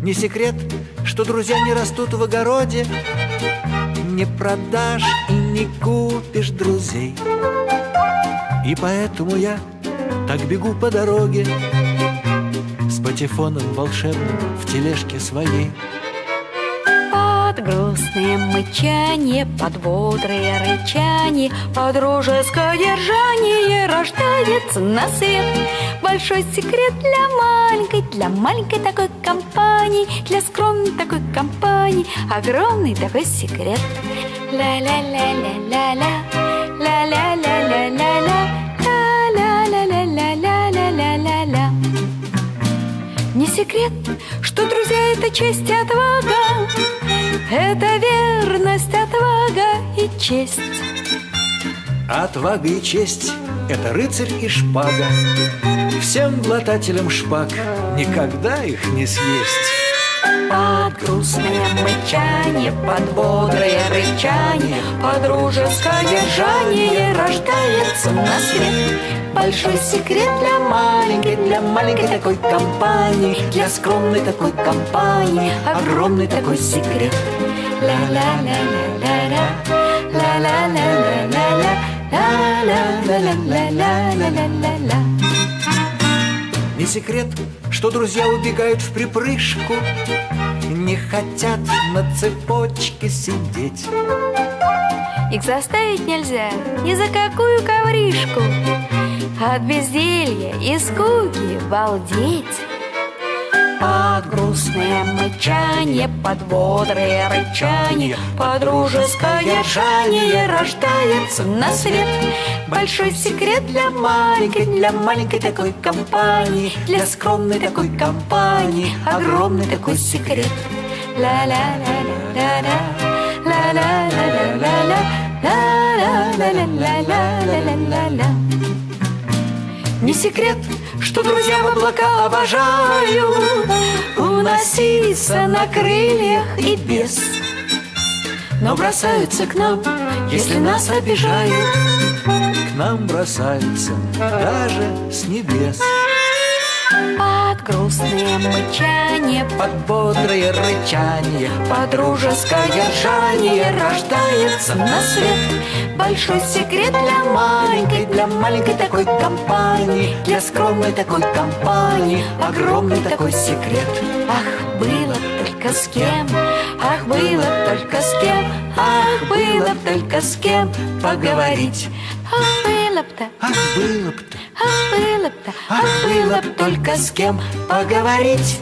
Не секрет, что друзья не растут в огороде, не продашь и не купишь друзей. И поэтому я так бегу по дороге с патефоном волшебным в тележке своей. Под грустное мычание, под бодрое рычание, под дружеское держание рождается на свет большой секрет для маленькой такой компании, для скромной такой компании, огромный такой секрет. Ля-ля-ля-ля-ля-ля, ля-ля-ля-ля-ля-ля, ля-ля-ля-ля-ля-ля-ля-ля. Не секрет, что друзья — это честь и отвага, это верность, отвага и честь. Отвага и честь — это рыцарь и шпага. Всем глотателям шпаг никогда их не съесть. Под грустное мычание, под бодрое рычание, под дружеское держание рождается на свет большой секрет для маленькой такой компании, для скромной такой компании, огромный такой секрет. Ля-ля-ля-ля-ля-ля, ля-ля-ля-ля-ля-ля, ля-ля-ля-ля-ля-ля-ля-ля. Не секрет, что друзья убегают в припрыжку, не хотят на цепочке сидеть. Их заставить нельзя ни за какую ковришку, от безделья и скуки балдеть. Под грустное мычание, под бодрое рычание, под дружеское держание рождается на свет большой секрет для маленькой такой компании, для скромной такой компании, огромный такой секрет. Ля-ля-ля-ля-ля-ля, ля-ля-ля-ля-ля-ля, ля-ля-ля-ля-ля-ля-ля-ля. Не секрет, что друзья в облака обожают уноситься на крыльях и без, но бросаются к нам, если нас обижают. К нам бросаются даже с небес. Под грустное мычание, Под бодрое рычание, под дружеское держание рождается на свет большой секрет для маленькой такой компании, для скромной такой компании, огромный такой секрет. Ах, было б только с кем, ах, было б только с кем, ах, было б только с кем поговорить. Ах, было б-то, ах, было б-то, ах, было б-то, ах, было б только с кем поговорить.